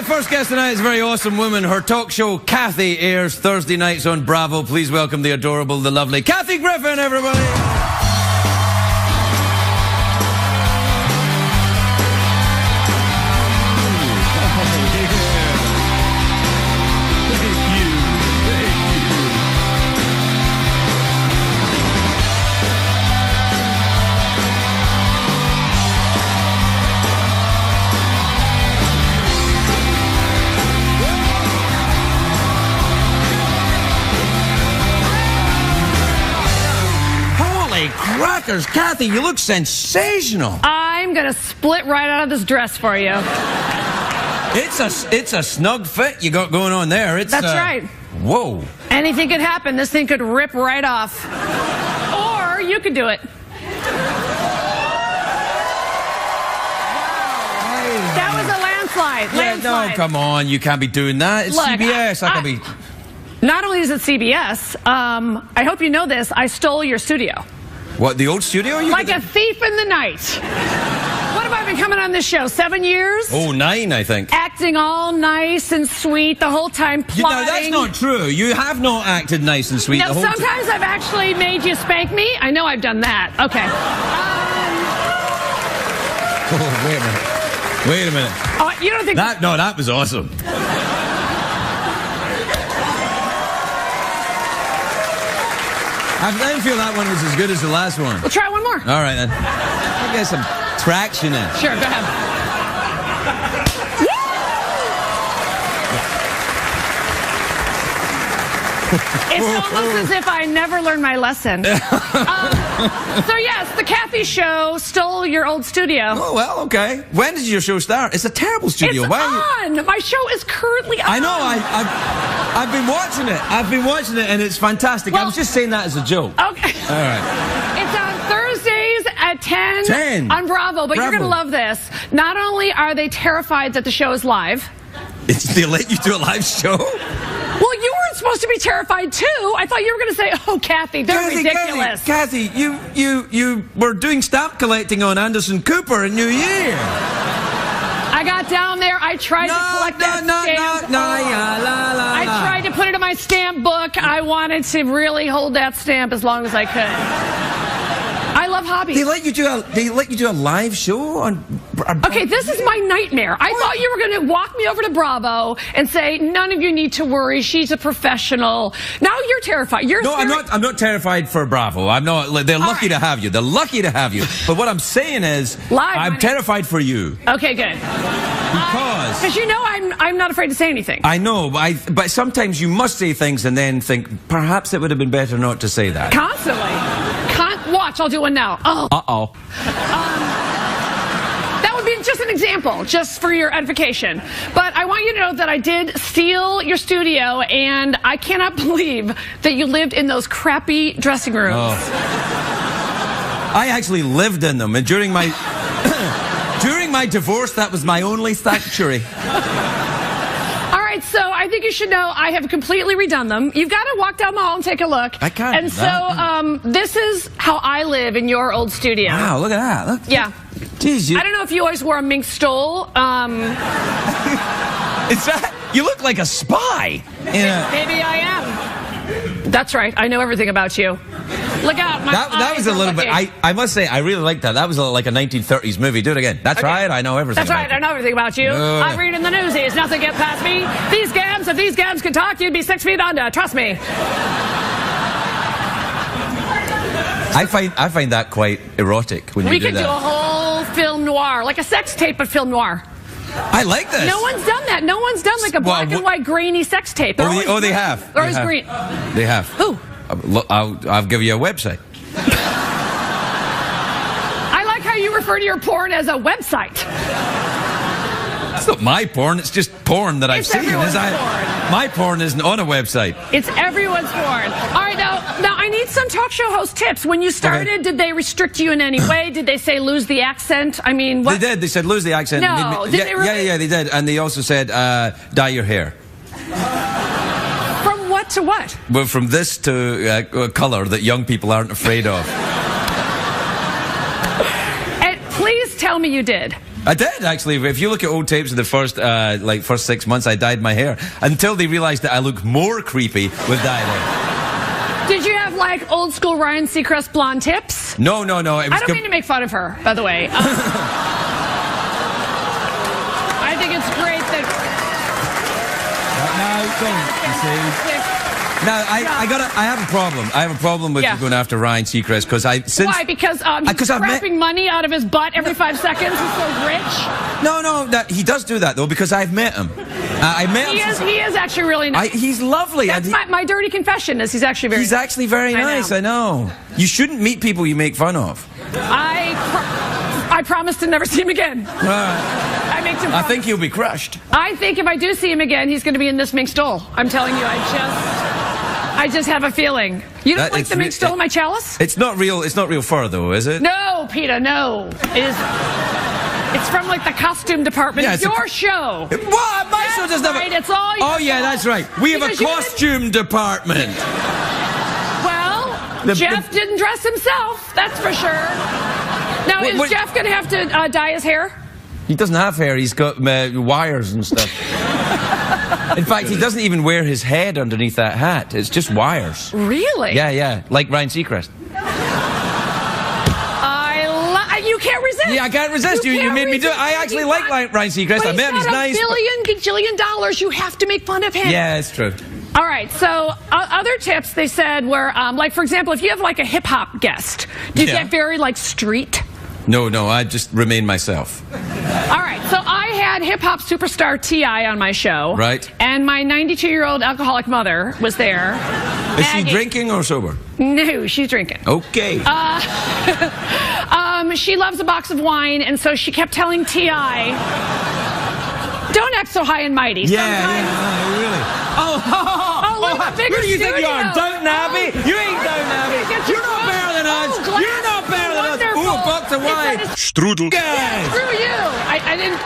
first guest tonight is a very awesome woman. Her talk show, Kathy, airs Thursday nights on Bravo. Please welcome the adorable, the lovely Kathy Griffin, everybody. Crackers, Kathy, you look sensational. I'm gonna split right out of this dress for you. It's a snug fit you got going on there. That's right. Whoa. Anything could happen. This thing could rip right off. Or you could do it. That was a landslide. No, come on. You can't be doing that. It's Look, CBS. I can be... Not only is it CBS, I hope you know this, I stole your studio. What, the old studio? Like a thief in the night. What have I been coming on this show? 7 years? Oh, 9, I think. Acting all nice and sweet the whole time, plotting. No, that's not true. You have not acted nice and sweet the whole time. Sometimes I've actually made you spank me. I know I've done that. Okay. Oh, wait a minute. Oh, you don't think that? No, that was awesome. I didn't feel that one was as good as the last one. We'll try one more. All right, then. I'll get some traction in. Sure, go ahead. It's almost as if I never learned my lesson. So yes, the Kathy Show stole your old studio. Oh, well, okay. When did your show start? It's a terrible studio. It's on. My show is currently on. I know. I've been watching it. I've been watching it, and it's fantastic. Well, I was just saying that as a joke. Okay. All right. It's on Thursdays at 10 on Bravo, but you're going to love this. Not only are they terrified that the show is live. They let you do a live show? Well, you weren't supposed to be terrified, too. I thought you were going to say, oh, Kathy, they're ridiculous. Kathy, you were doing stamp collecting on Anderson Cooper in New Year. I got down there. I tried to collect that stamp. I tried to put it in my stamp book. I wanted to really hold that stamp as long as I could. I love hobbies. They let you do a live show on... Okay, this is my nightmare. I thought you were going to walk me over to Bravo and say, none of you need to worry. She's a professional. Now you're terrified. No, I'm not terrified for Bravo. I'm not. They're lucky to have you. They're lucky to have you. But what I'm saying is, I'm terrified for you. Okay, good. Because you know I'm not afraid to say anything. I know, but sometimes you must say things and then think, perhaps it would have been better not to say that. Constantly. Watch, I'll do one now. Oh. Uh-oh. That would be just an example, just for your edification. But I want you to know that I did steal your studio, and I cannot believe that you lived in those crappy dressing rooms. Oh. I actually lived in them, and during my during my divorce, that was my only sanctuary. So I think you should know I have completely redone them. You've got to walk down the hall and take a look. I can't. And so this is how I live in your old studio. Wow, look at that. Look. Yeah. Jeez, I don't know if you always wore a mink stole. Is that? You look like a spy. Yeah. Maybe I am. That's right. I know everything about you. Look out. That was a little bit... I must say, I really liked that. That was like a 1930s movie. Do it again. That's right. I know everything That's right. I know everything about you. I read in the newsies. Nothing get past me. These gams, if these gams could talk, you'd be 6 feet under. Trust me. I find that quite erotic when you do that. We could do a whole film noir, like a sex tape of film noir. I like this. No one's done that. No one's done like a black and white grainy sex tape. They have. They're always green. They have. Who? I'll give you a website. I like how you refer to your porn as a website. It's not my porn. It's just porn that I've seen. My porn isn't on a website. It's everyone's porn. All right, now I need some talk show host tips. When you started, did they restrict you in any way? Did they say lose the accent? I mean, what? They did. They said lose the accent. No, did they really? Yeah, they did. And they also said dye your hair. From what to what? Well, from this to a colour that young people aren't afraid of. And please tell me you did. I did, actually. If you look at old tapes of the first 6 months, I dyed my hair. Until they realised that I look more creepy with dyed hair. Did you have, like, old school Ryan Seacrest blonde tips? No. It was I don't mean to make fun of her, by the way. I think it's great that... No, don't, you see. Now, I have a problem. I have a problem with you going after Ryan Seacrest because Why? Because he's scrapping money out of his butt every 5 seconds. He's so rich. No, he does do that though because I've met him. I met him. He is actually really nice. He's lovely. That's my dirty confession is he's actually very. He's actually very nice. I know. You shouldn't meet people you make fun of. I promise to never see him again. I think he'll be crushed. I think if I do see him again, he's going to be in this mink stole. I'm telling you, I just have a feeling. You don't like the mink stole in my chalice? It's not real fur, though, is it? No, Peter, no. It's from like the costume department. Yeah, it's your show. What? My show doesn't have right. It's all your Oh, yeah, that's right. We have a costume department. Well, Jeff didn't dress himself, that's for sure. Now, is Jeff going to have to dye his hair? He doesn't have hair. He's got wires and stuff. In fact, he doesn't even wear his head underneath that hat. It's just wires. Really? Yeah. Like Ryan Seacrest. You can't resist. Yeah, I can't resist. You made me do it. I actually like Ryan Seacrest. I met him. He's nice. $1 billion. You have to make fun of him. Yeah, it's true. All right, so other tips they said were, like, for example, if you have, like, a hip-hop guest, do you get very, like, street? No, I just remain myself. All right, so I had hip-hop superstar T.I. on my show. Right. And my 92-year-old alcoholic mother was there. Is she drinking or sober? No, she's drinking. Okay. She loves a box of wine, and so she kept telling T.I., don't act so high and mighty. Really. Who do you think you are, Downton Abbey? You ain't Downton Abbey. You're not better than us. You're not better than us. Ooh, a box of wine. Strudel. Yeah, screw you.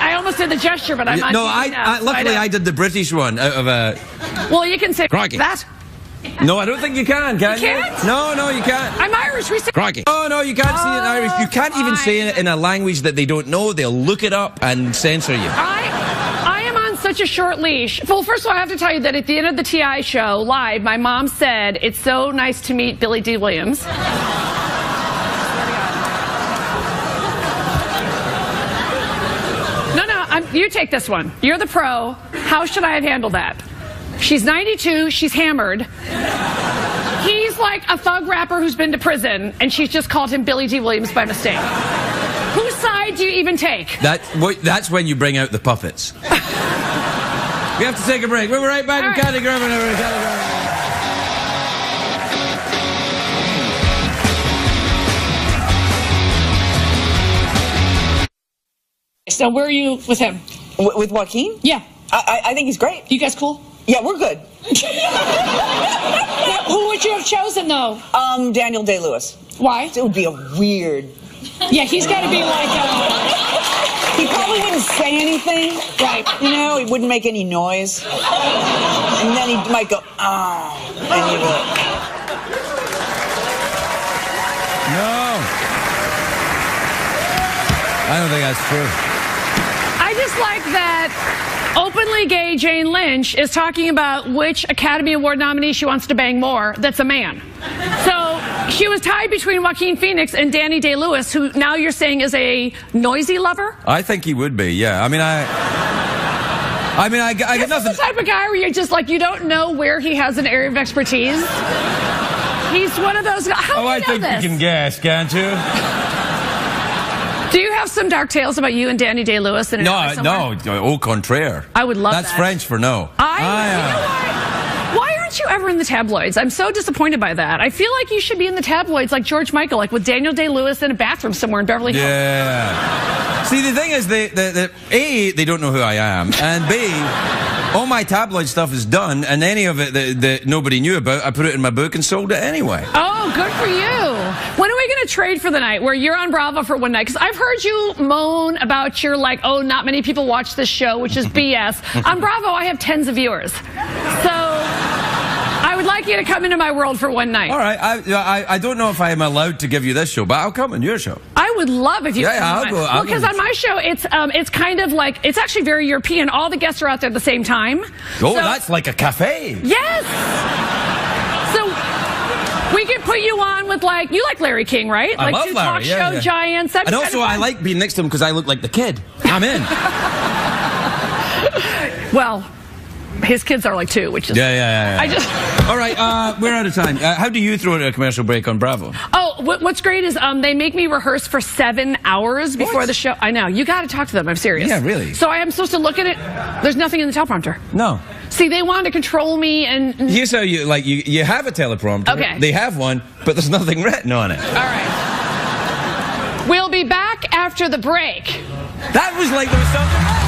I almost did the gesture, but I'm not. No, luckily I did the British one out of a. Well, you can say Crikey. that. No, I don't think you can you? Can't? No, you can't. I'm Irish. We say Crikey. Oh, no, you can't say it in Irish. You can't even say it in a language that they don't know. They'll look it up and censor you. I am on such a short leash. Well, first of all, I have to tell you that at the end of the TI show, live, my mom said, it's so nice to meet Billy D. Williams. No, you take this one. You're the pro. How should I have handled that? She's 92. She's hammered. He's like a thug rapper who's been to prison, and she's just called him Billy D. Williams by mistake. Whose side do you even take? That's when you bring out the puppets. We have to take a break. We'll be right back with Kathy Griffin. So where are you with him? With Joaquin? Yeah. I think he's great. You guys cool? Yeah, we're good. Who would you have chosen, though? Daniel Day-Lewis. Why? It would be a weird... Yeah, he's got to be like... He probably wouldn't say anything. Right. You know, he wouldn't make any noise. And then he might go, oh. And he would. No. I don't think that's true. I just like that openly gay Jane Lynch is talking about which Academy Award nominee she wants to bang more that's a man. So she was tied between Joaquin Phoenix and Danny Day-Lewis, who now you're saying is a noisy lover? I think he would be, yeah. I got nothing. He's the type of guy where you're just like, you don't know where he has an area of expertise. He's one of those guys. How do you know I think this? you can guess, can't you? Do you have some dark tales about you and Danny Day-Lewis? No, au contraire. I would love that. That's French for no. You know why aren't you ever in the tabloids? I'm so disappointed by that. I feel like you should be in the tabloids like George Michael, like with Daniel Day-Lewis in a bathroom somewhere in Beverly Hills. Yeah. See, the thing is, A, they don't know who I am, and B, all my tabloid stuff is done, and any of it that nobody knew about, I put it in my book and sold it anyway. Oh, good for you. When are we going to trade for the night where you're on Bravo for one night? Because I've heard you moan about your, like, oh, not many people watch this show, which is BS. On Bravo, I have tens of viewers. So I would like you to come into my world for one night. All right. I don't know if I am allowed to give you this show, but I'll come on your show. I would would love if you. Yeah, I'll go. Well, because on my show, it's kind of like it's actually very European. All the guests are out there at the same time. Oh, so, that's like a cafe. Yes. So we could put you on with you like Larry King, right? I like love two Larry, talk show giants. And also, I like being next to him because I look like the kid. I'm in. Well, his kids are like 2, which is yeah. I just. All right, we're out of time. How do you throw in a commercial break on Bravo? Oh, what's great is they make me rehearse for 7 hours before the show. I know. You got to talk to them. I'm serious. Yeah, really. So I am supposed to look at it. There's nothing in the teleprompter. No. See, they want to control me and. Here's how you you have a teleprompter. Okay. They have one, but there's nothing written on it. All right. We'll be back after the break. That was like there was something.